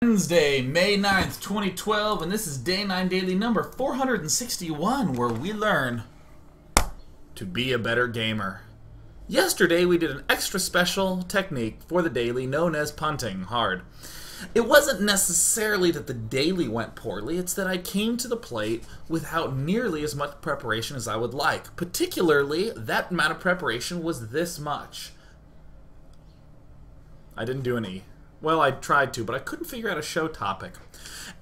Wednesday, May 9th, 2012, and this is Day 9 Daily number 461, where we learn to be a better gamer. Yesterday, we did an extra special technique for the daily known as punting hard. It wasn't necessarily that the daily went poorly, it's that I came to the plate without nearly as much preparation as I would like. Particularly, that amount of preparation was this much. I didn't do any. Well, I tried to, but I couldn't figure out a show topic.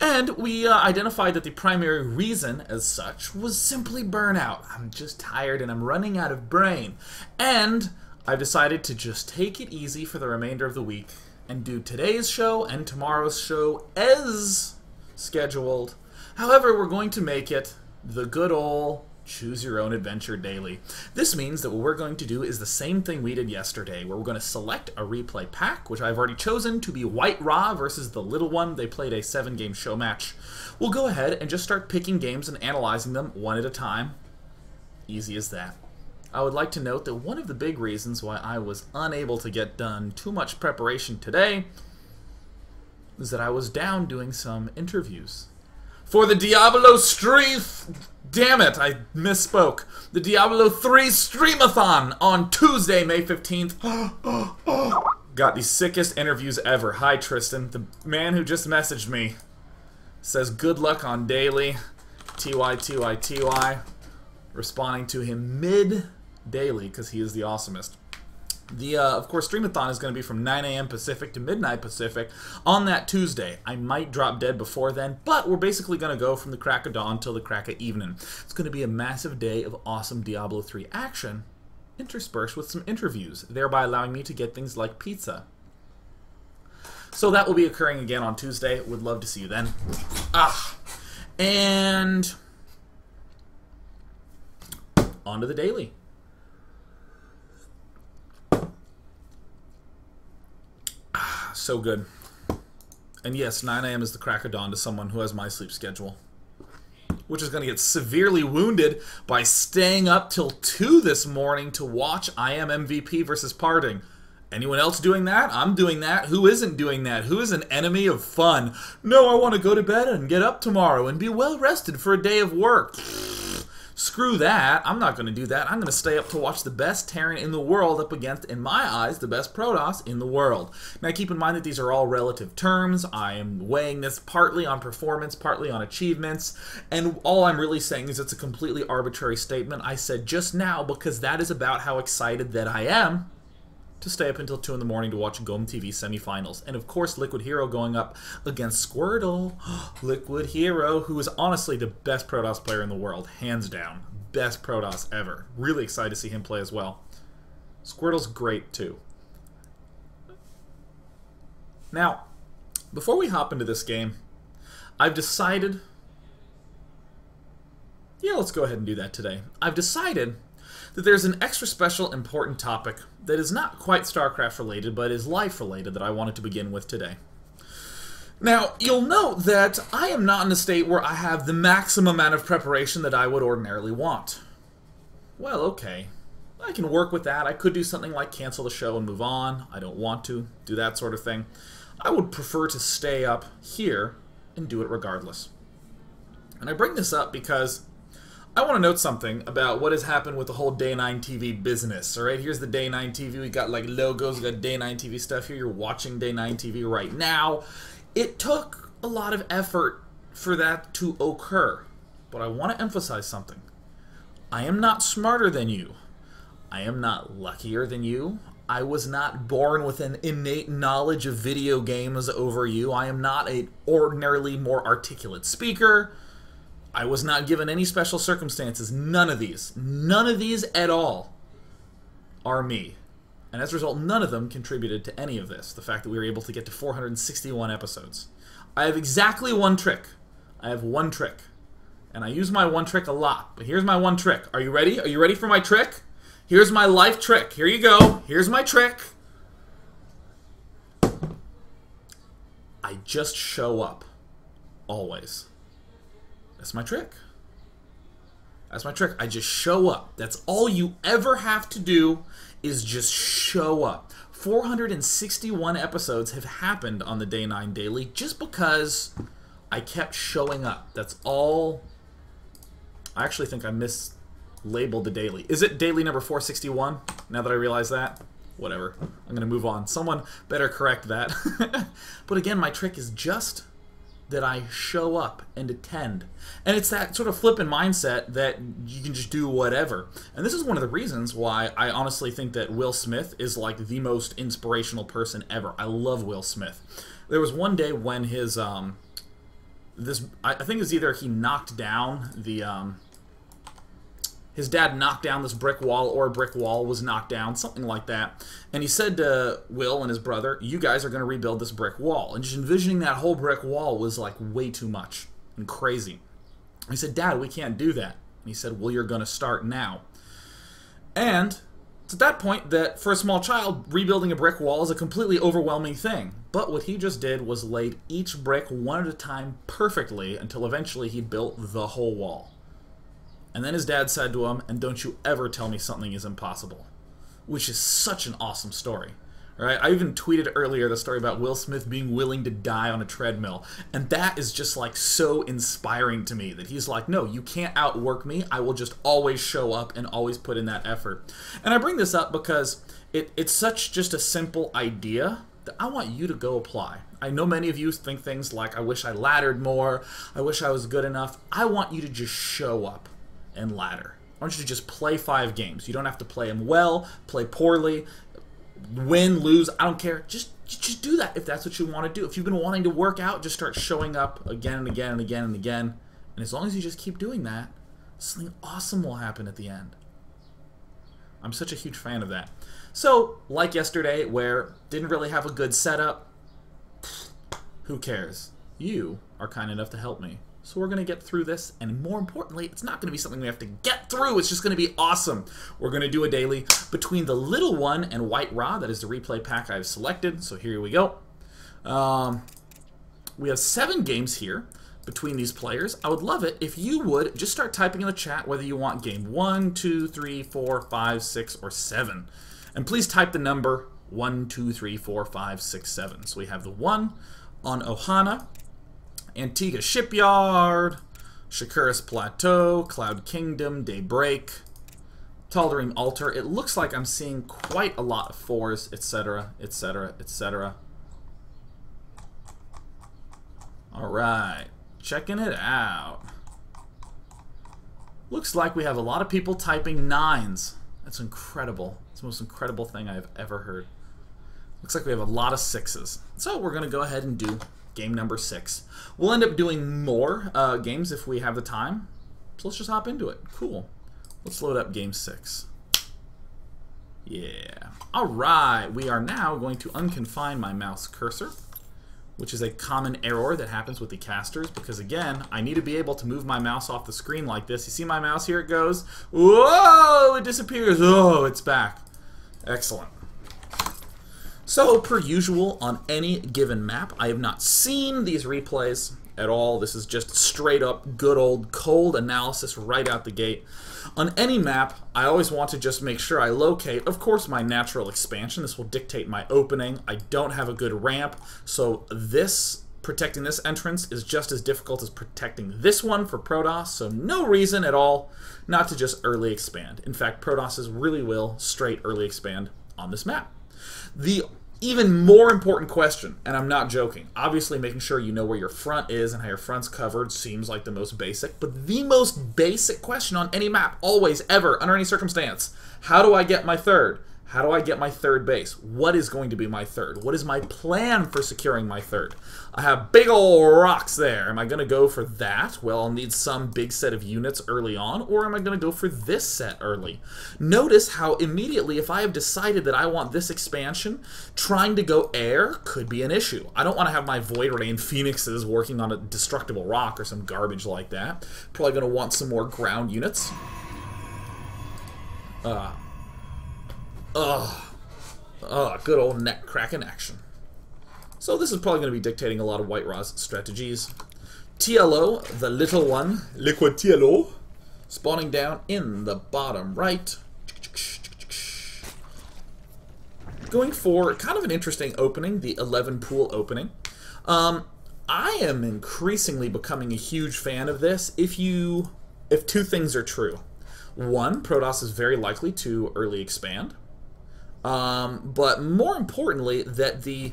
And we identified that the primary reason, as such, was simply burnout. I'm just tired and I'm running out of brain. And I've decided to just take it easy for the remainder of the week and do today's show and tomorrow's show as scheduled. However, we're going to make it the good old Choose Your Own Adventure Daily. This means that what we're going to do is the same thing we did yesterday, where we're going to select a replay pack, which I've already chosen to be White-rA versus the little one. They played a 7-game show match. We'll go ahead and just start picking games and analyzing them one at a time. Easy as that. I would like to note that one of the big reasons why I was unable to get done too much preparation today is that I was down doing some interviews. For the Diablo damn it, I misspoke. The Diablo 3 Streamathon on Tuesday, May 15th. Got the sickest interviews ever. Hi, Tristan. The man who just messaged me says good luck on daily. TY. Responding to him mid-daily because he is the awesomest. Of course, Streamathon is going to be from 9 a.m. Pacific to midnight Pacific on that Tuesday. I might drop dead before then, but we're basically going to go from the crack of dawn till the crack of evening. It's going to be a massive day of awesome Diablo 3 action, interspersed with some interviews, thereby allowing me to get things like pizza. So that will be occurring again on Tuesday. Would love to see you then. And on to the daily. So good. And yes, 9 a.m. is the crack of dawn to someone who has my sleep schedule, which is going to get severely wounded by staying up till 2 this morning to watch I Am MVP versus Parting. Anyone else doing that? I'm doing that. Who isn't doing that? Who is an enemy of fun? No, I want to go to bed and get up tomorrow and be well rested for a day of work. Screw that. I'm not going to do that. I'm going to stay up to watch the best Terran in the world up against, in my eyes, the best Protoss in the world. Now keep in mind that these are all relative terms. I am weighing this partly on performance, partly on achievements, and all I'm really saying is it's a completely arbitrary statement I said just now because that is about how excited that I am to stay up until 2 in the morning to watch GOM TV semifinals. And of course, LiquidTLO going up against Squirtle. LiquidTLO, who is honestly the best Protoss player in the world, hands down. Best Protoss ever. Really excited to see him play as well. Squirtle's great too. Now, before we hop into this game, I've decided... Yeah, let's go ahead and do that today. I've decided that there's an extra special important topic that is not quite StarCraft related, but is life related that I wanted to begin with today. Now, you'll note that I am not in a state where I have the maximum amount of preparation that I would ordinarily want. Well, okay. I can work with that. I could do something like cancel the show and move on. I don't want to do that sort of thing. I would prefer to stay up here and do it regardless. And I bring this up because I want to note something about what has happened with the whole Day 9 TV business. Alright, here's the Day 9 TV. We got like logos, we got Day 9 TV stuff here. You're watching Day 9 TV right now. It took a lot of effort for that to occur. But I want to emphasize something. I am not smarter than you. I am not luckier than you. I was not born with an innate knowledge of video games over you. I am not an ordinarily more articulate speaker. I was not given any special circumstances. None of these at all are me. And as a result, none of them contributed to any of this. The fact that we were able to get to 461 episodes. I have exactly one trick. I have one trick. And I use my one trick a lot. But here's my one trick. Are you ready? Are you ready for my trick? Here's my life trick. Here you go. Here's my trick. I just show up. Always. That's my trick. That's my trick. I just show up. That's all you ever have to do is just show up. 461 episodes have happened on the Day 9 Daily just because I kept showing up. That's all. I actually think I mislabeled the daily. Is it daily number 461? Now that I realize that? Whatever. I'm going to move on. Someone better correct that. But again, my trick is just that I show up and attend. And it's that sort of flippant mindset that you can just do whatever. And this is one of the reasons why I honestly think that Will Smith is like the most inspirational person ever. I love Will Smith. There was one day when his I think it was either he knocked down the his dad knocked down this brick wall, or a brick wall was knocked down, something like that. And he said to Will and his brother, you guys are going to rebuild this brick wall. And just envisioning that whole brick wall was like way too much and crazy. He said, Dad, we can't do that. And he said, well, you're going to start now. And it's at that point that for a small child, rebuilding a brick wall is a completely overwhelming thing. But what he just did was laid each brick one at a time perfectly until eventually he built the whole wall. And then his dad said to him, and don't you ever tell me something is impossible. Which is such an awesome story. Right? I even tweeted earlier the story about Will Smith being willing to die on a treadmill. And that is just like so inspiring to me. That he's like, no, you can't outwork me. I will just always show up and always put in that effort. And I bring this up because it's such just a simple idea that I want you to go apply. I know many of you think things like, I wish I laddered more. I wish I was good enough. I want you to just show up and ladder. I want you to just play 5 games. You don't have to play them well, play poorly, win, lose, I don't care. Just do that if that's what you want to do. If you've been wanting to work out, just start showing up again and again and again and again. And as long as you just keep doing that, something awesome will happen at the end. I'm such a huge fan of that. So, like yesterday, where didn't really have a good setup, who cares? You are kind enough to help me. So we're going to get through this, and more importantly, it's not going to be something we have to get through. It's just going to be awesome. We're going to do a daily between the little one and White-rA. That is the replay pack I've selected, so here we go. We have 7 games here between these players. I would love it if you would just start typing in the chat whether you want game 1, 2, 3, 4, 5, 6, or 7. And please type the number 1, 2, 3, 4, 5, 6, 7. So we have the 1 on Ohana, Antigua Shipyard, Shakuras Plateau, Cloud Kingdom, Daybreak, Tal'Darim Altar. It looks like I'm seeing quite a lot of 4s, etc., etc., etc. Alright, checking it out. Looks like we have a lot of people typing 9s. That's incredible. It's the most incredible thing I've ever heard. Looks like we have a lot of 6s. So we're going to go ahead and do game number 6. We'll end up doing more games if we have the time. So let's just hop into it. Cool. Let's load up game 6. Yeah. Alright, we are now going to unconfine my mouse cursor, which is a common error that happens with the casters, because again, I need to be able to move my mouse off the screen like this. You see my mouse? Here it goes. Whoa! It disappears. Oh, it's back. Excellent. So, per usual, on any given map, I have not seen these replays at all. This is just straight up good old cold analysis right out the gate. On any map, I always want to just make sure I locate, of course, my natural expansion. This will dictate my opening. I don't have a good ramp, so protecting this entrance is just as difficult as protecting this one for Protoss, so no reason at all not to just early expand. In fact, Protosses really will straight early expand on this map. The even more important question, and I'm not joking, obviously making sure you know where your front is and how your front's covered seems like the most basic, but the most basic question on any map, always, ever, under any circumstance, how do I get my 3rd? How do I get my 3rd base? What is going to be my 3rd? What is my plan for securing my 3rd? I have big ol' rocks there. Am I going to go for that? Well, I'll need some big set of units early on, or am I going to go for this set early? Notice how immediately, if I have decided that I want this expansion, trying to go air could be an issue. I don't want to have my Void-rA and Phoenixes working on a destructible rock or some garbage like that. Probably going to want some more ground units. Good old neck cracking action. So this is probably going to be dictating a lot of White-rA's strategies. TLO, the little one, LiquidTLO, spawning down in the bottom right. going for kind of an interesting opening, the 11 pool opening. I am increasingly becoming a huge fan of this if two things are true. One, Protoss is very likely to early expand. But more importantly, that the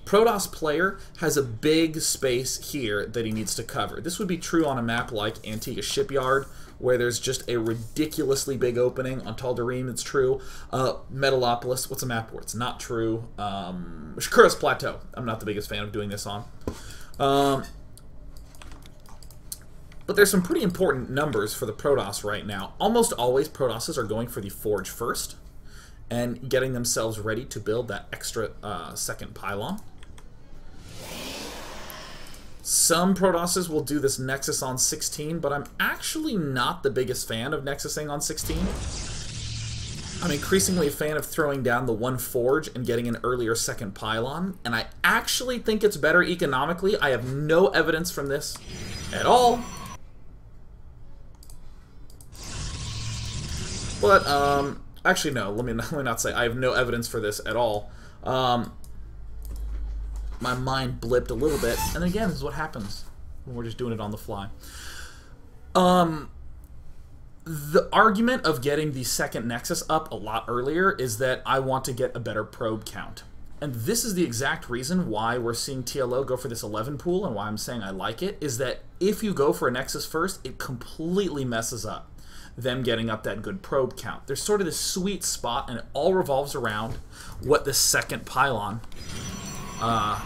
Protoss player has a big space here that he needs to cover. This would be true on a map like Antigua Shipyard, where there's just a ridiculously big opening. On Tal'Darim, it's true. Metalopolis, what's a map where it's not true? Shakuras Plateau, I'm not the biggest fan of doing this on. But there's some pretty important numbers for the Protoss right now. Almost always Protosses are going for the Forge first and getting themselves ready to build that extra second pylon. Some Protosses will do this Nexus on 16, but I'm actually not the biggest fan of Nexusing on 16. I'm increasingly a fan of throwing down the one Forge and getting an earlier second pylon, and I actually think it's better economically. I have no evidence from this at all. But, actually no, let me not say I have no evidence for this at all. My mind blipped a little bit, and again, this is what happens when we're just doing it on the fly. The argument of getting the second Nexus up a lot earlier is that I want to get a better probe count. And this is the exact reason why we're seeing TLO go for this 11 pool, and why I'm saying I like it, is that if you go for a Nexus first, it completely messes up them getting up that good probe count. There's sort of this sweet spot, and it all revolves around what the second pylon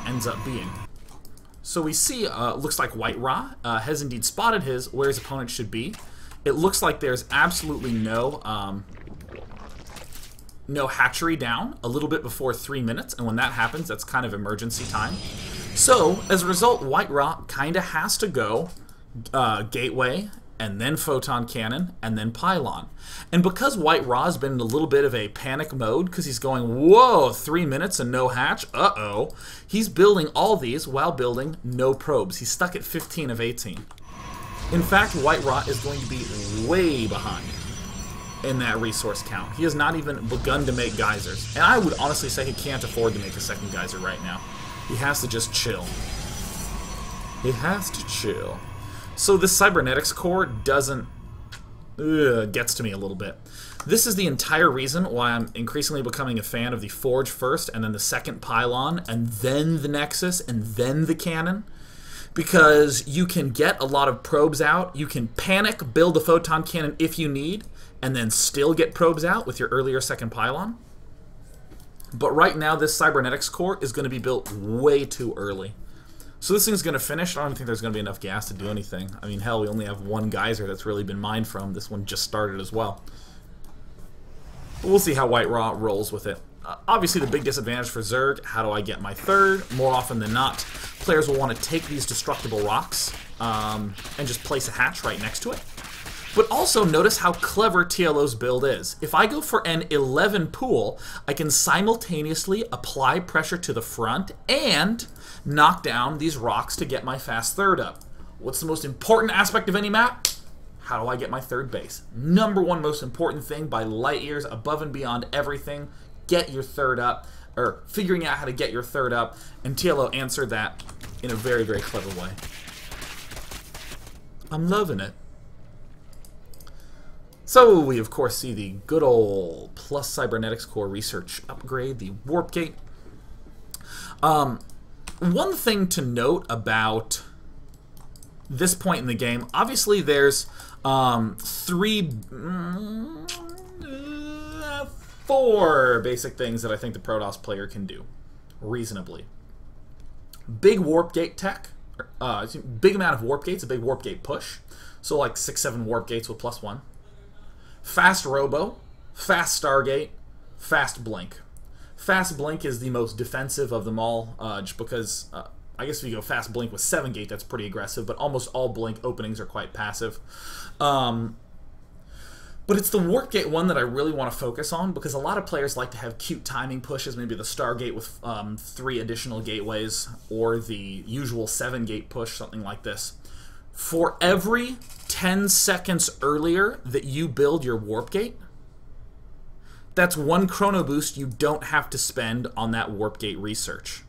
ends up being. So we see, looks like White-rA has indeed spotted where his opponent should be. It looks like there's absolutely no hatchery down a little bit before 3 minutes, and when that happens, that's kind of emergency time. So, as a result, White-rA kind of has to go Gateway, and then Photon Cannon, and then Pylon. And because White-rA has been in a little bit of a panic mode, because he's going, whoa, 3 minutes and no hatch, uh-oh, he's building all these while building no probes. He's stuck at 15 of 18. In fact, White-rA is going to be way behind in that resource count. He has not even begun to make geysers. And I would honestly say he can't afford to make a second geyser right now. He has to just chill. He has to chill. So this cybernetics core doesn't... gets to me a little bit. This is the entire reason why I'm increasingly becoming a fan of the Forge first, and then the second pylon, and then the Nexus, and then the cannon. Because you can get a lot of probes out, you can panic, build a photon cannon if you need, and then still get probes out with your earlier second pylon. But right now, this cybernetics core is going to be built way too early. So this thing's going to finish. I don't think there's going to be enough gas to do anything. I mean, hell, we only have one geyser that's really been mined from. This one just started as well. But we'll see how White-rA rolls with it. Obviously, the big disadvantage for Zerg, how do I get my third? More often than not, players will want to take these destructible rocks and just place a hatch right next to it. But also notice how clever TLO's build is. If I go for an 11 pool, I can simultaneously apply pressure to the front and knock down these rocks to get my fast third up. What's the most important aspect of any map? How do I get my third base? Number one most important thing by light years, above and beyond everything, get your third up, or figuring out how to get your third up, and TLO answered that in a very, very clever way. I'm loving it. So we of course see the good old plus cybernetics core research upgrade, the warp gate. One thing to note about this point in the game, obviously there's four basic things that I think the Protoss player can do reasonably. Big warp gate tech, big amount of warp gates, a big warp gate push, so like 6-7 warp gates with +1. Fast Robo, Fast Stargate, Fast Blink. Fast Blink is the most defensive of them all, just because, I guess if you go Fast Blink with 7 gate, that's pretty aggressive, but almost all Blink openings are quite passive. But it's the Warp Gate one that I really want to focus on, because a lot of players like to have cute timing pushes, maybe the Stargate with 3 additional gateways, or the usual 7 gate push, something like this. For every 10 seconds earlier that you build your Warp Gate, that's one chrono boost you don't have to spend on that warp gate research.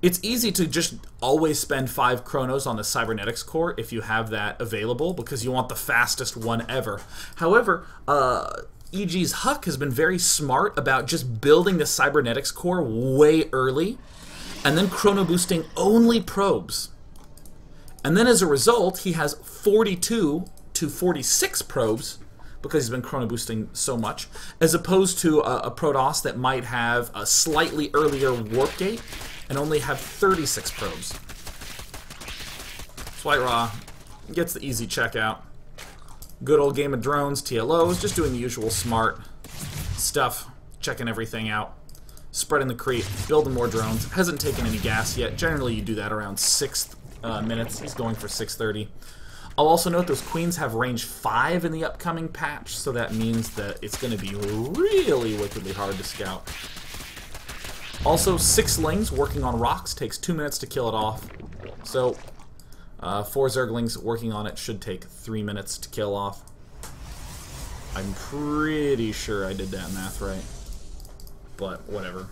It's easy to just always spend 5 chronos on the cybernetics core if you have that available, because you want the fastest one ever. However, EG's Huck has been very smart about just building the cybernetics core way early and then chrono boosting only probes. And then as a result, he has 42 to 46 probes because he's been chrono boosting so much, as opposed to a Protoss that might have a slightly earlier warp gate and only have 36 probes. So White-rA gets the easy checkout. Good old game of drones, TLOs, just doing the usual smart stuff, checking everything out, spreading the creep, building more drones. Hasn't taken any gas yet. Generally you do that around 6 minutes. He's going for 6:30. I'll also note those queens have range 5 in the upcoming patch, so that means that it's going to be really wickedly hard to scout. Also, 6 slings working on rocks takes 2 minutes to kill it off. So, 4 zerglings working on it should take 3 minutes to kill off. I'm pretty sure I did that math right. But, whatever.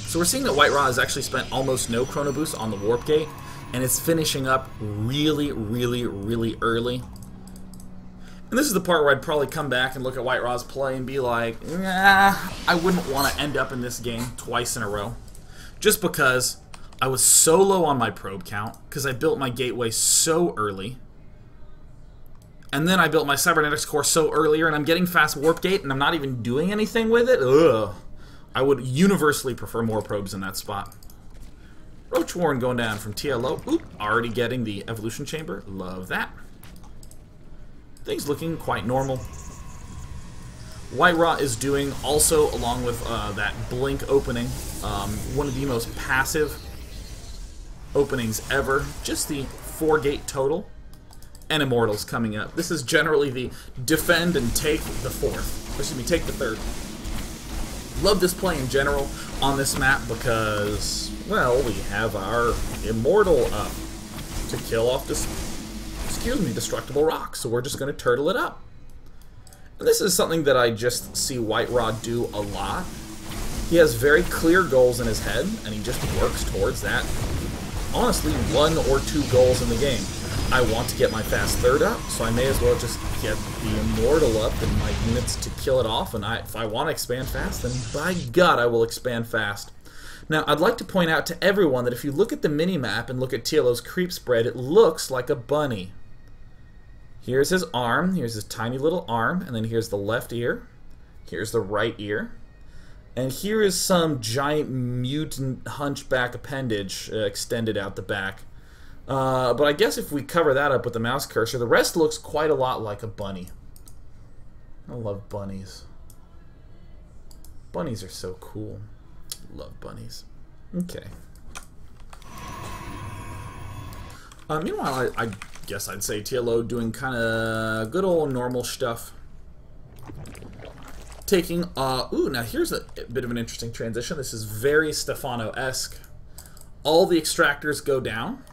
So we're seeing that White-rA has actually spent almost no chrono boost on the warp gate, and it's finishing up really early. And this is the part where I'd probably come back and look at White-rA's play and be like, nah, I wouldn't want to end up in this game twice in a row. Just because I was so low on my probe count, because I built my gateway so early. And then I built my cybernetics core so earlier, and I'm getting fast warp gate, and I'm not even doing anything with it. Ugh. I would universally prefer more probes in that spot. Roach Warren going down from TLO. Oop, already getting the evolution chamber. Love that. Things looking quite normal. White-rA is doing also, along with that blink opening, one of the most passive openings ever. Just the 4-gate total. And Immortals coming up. This is generally the defend and take the 4th. Excuse me, take the 3rd. Love this play in general on this map because, well, we have our Immortal up to kill off this, destructible rocks. So we're just going to turtle it up. And this is something that I just see White-rA do a lot. He has very clear goals in his head, and he just works towards that. Honestly, 1 or 2 goals in the game. I want to get my fast 3rd up, so I may as well just get the Immortal up and my units to kill it off, and if I want to expand fast, then by God I will expand fast. Now, I'd like to point out to everyone that if you look at the mini-map and look at TLO's creep spread, it looks like a bunny. Here's his arm, here's his tiny little arm, and then here's the left ear, here's the right ear, and here is some giant mutant hunchback appendage extended out the back. But I guess if we cover that up with the mouse cursor, the rest looks quite a lot like a bunny. I love bunnies. Bunnies are so cool. Love bunnies. Okay. Meanwhile, I guess I'd say TLO doing kind of good old normal stuff. Taking, ooh, now here's a bit of an interesting transition. This is very Stefano-esque. All the extractors go down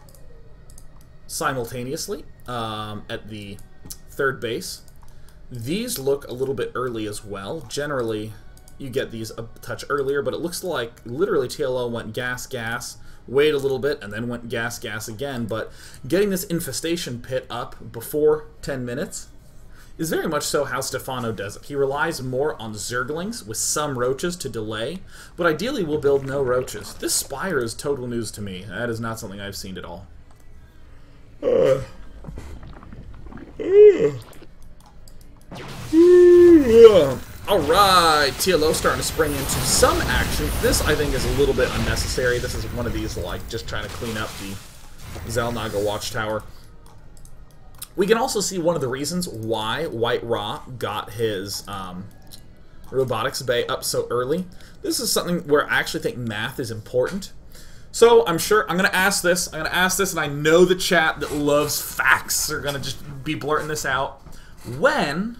simultaneously at the 3rd base. These look a little bit early as well. Generally, you get these a touch earlier, but it looks like literally TLO went gas, gas, wait a little bit, and then went gas, gas again. But getting this infestation pit up before 10 minutes is very much so how Stefano does it. He relies more on zerglings with some roaches to delay, but ideally we'll build no roaches. This spire is total news to me. That is not something I've seen at all. Alright, TLO starting to spring into some action. This, I think, is a little bit unnecessary. This is one of these, like, just trying to clean up the Zalnaga Watchtower. We can also see one of the reasons why White-rA got his robotics bay up so early. This is something where I actually think math is important. So, I'm going to ask this, and I know the chat that loves facts are going to just be blurting this out. When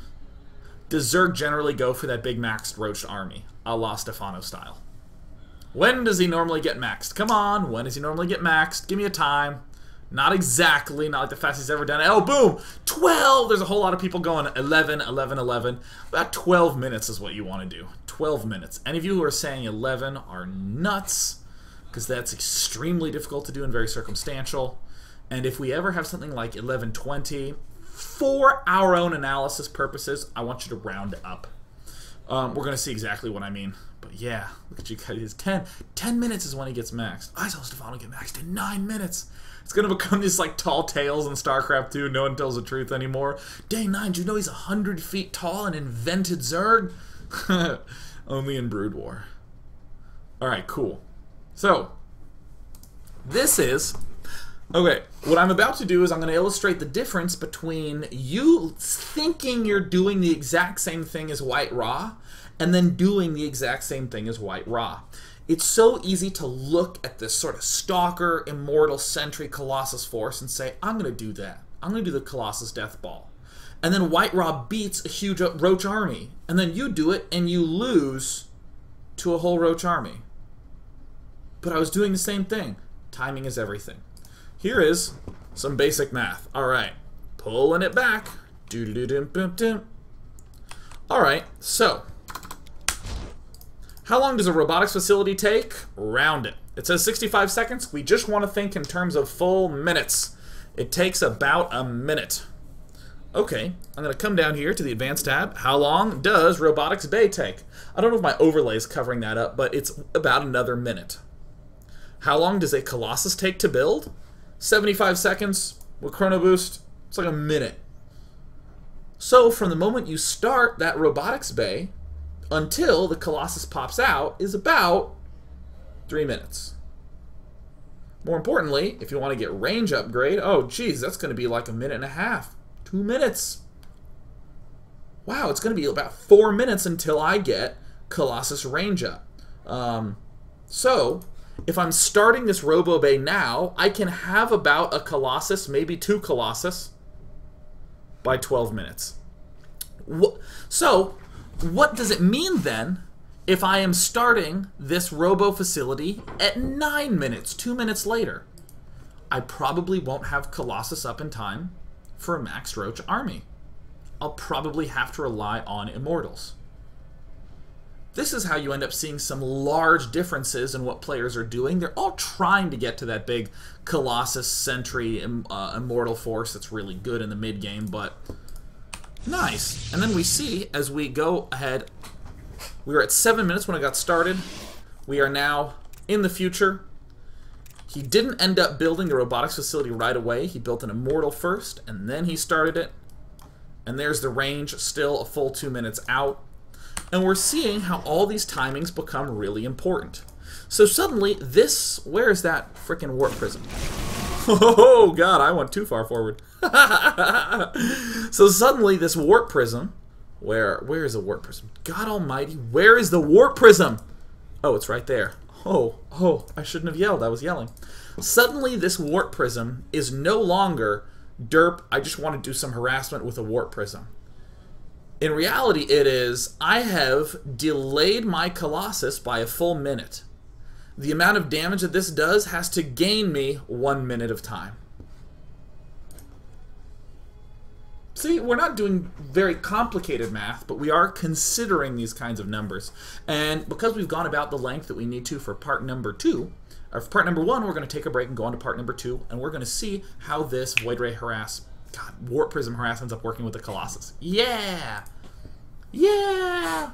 does Zerg generally go for that big maxed roached army, a la Stefano style? When does he normally get maxed? Come on, when does he normally get maxed? Give me a time. Not exactly, not like the fastest he's ever done it. Oh, boom! 12! There's a whole lot of people going 11, 11, 11. About 12 minutes is what you want to do. 12 minutes. Any of you who are saying 11 are nuts, because that's extremely difficult to do and very circumstantial. And if we ever have something like 11:20, for our own analysis purposes, I want you to round up. We're going to see exactly what I mean. But yeah, look at you guys. 10 minutes is when he gets maxed. I saw Stefano get maxed in 9 minutes. It's going to become these like tall tales in StarCraft 2. No one tells the truth anymore. Day 9, do you know he's 100 feet tall and invented Zerg? Only in Brood War. Alright, cool. So, this is... Okay, what I'm about to do is I'm going to illustrate the difference between you thinking you're doing the exact same thing as White-rA and then doing the exact same thing as White-rA. It's so easy to look at this sort of Stalker, Immortal, Sentry, Colossus force and say, I'm going to do that. I'm going to do the Colossus Death Ball. And then White-rA beats a huge Roach army. And then you do it and you lose to a whole Roach army. But I was doing the same thing. Timing is everything. Here is some basic math. Alright, pulling it back. Alright, so how long does a robotics facility take? Round it. It says 65 seconds. We just want to think in terms of full minutes. It takes about a minute. Okay, I'm going to come down here to the advanced tab. How long does robotics bay take? I don't know if my overlay is covering that up, but it's about another minute. How long does a Colossus take to build? 75 seconds with Chrono Boost. It's like a minute. So from the moment you start that robotics bay until the Colossus pops out is about 3 minutes. More importantly, if you want to get range upgrade, oh geez, that's going to be like a minute and a half. 2 minutes. Wow, it's going to be about 4 minutes until I get Colossus range up. So, if I'm starting this Robo Bay now, I can have about a Colossus, maybe 2 Colossus, by 12 minutes. So, what does it mean then if I am starting this Robo facility at 9 minutes, 2 minutes later? I probably won't have Colossus up in time for a maxed Roach army. I'll probably have to rely on Immortals. This is how you end up seeing some large differences in what players are doing. They're all trying to get to that big Colossus, Sentry, Immortal force that's really good in the mid-game, but nice. And then we see, as we go ahead, we were at 7 minutes when I got started. We are now in the future. He didn't end up building the robotics facility right away. He built an Immortal first, and then he started it. And there's the range, still a full 2 minutes out. And we're seeing how all these timings become really important. So suddenly, this... Where is that frickin' warp prism? Oh, God, I went too far forward. So suddenly, this warp prism... Where is the warp prism? God almighty, where is the warp prism? Oh, it's right there. Oh, I shouldn't have yelled. I was yelling. Suddenly, this warp prism is no longer, derp, I just want to do some harassment with a warp prism. In reality, it is, I have delayed my Colossus by a full minute. The amount of damage that this does has to gain me 1 minute of time. See, we're not doing very complicated math, but we are considering these kinds of numbers. And because we've gone about the length that we need to for part number 2, or for part number 1, we're going to take a break and go on to part number 2, and we're going to see how this Void-Ray warp prism harass ends up working with the Colossus. Yeah! Yeah!